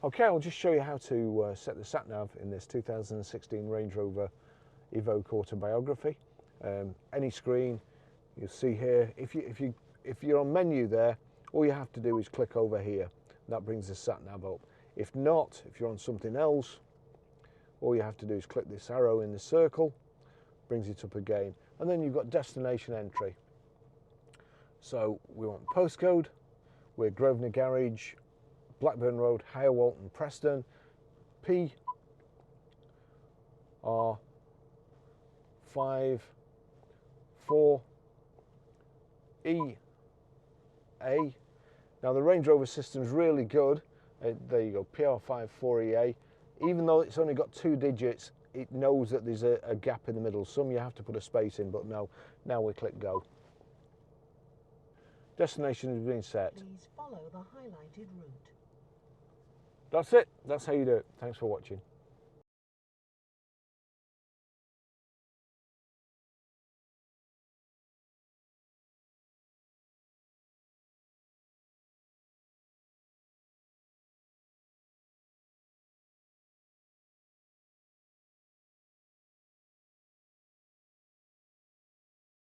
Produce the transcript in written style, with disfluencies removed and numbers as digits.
Okay, I'll just show you how to set the sat-nav in this 2016 Range Rover Evoque Autobiography. Any screen, you'll see here, if you're on menu there, all you have to do is click over here. That brings the sat-nav up. If not, if you're on something else, all you have to do is click this arrow in the circle, brings it up again, and then you've got destination entry. So we want postcode, we're Grosvenor Garage, Blackburn Road, Higher Walton, Preston, P R 5 4 E A. Now the Range Rover system is really good. There you go, PR54EA. Even though it's only got 2 digits, it knows that there's a gap in the middle. Some you have to put a space in, but no. Now we click go. Destination has been set. Please follow the highlighted route. That's it. That's how you do it. Thanks for watching.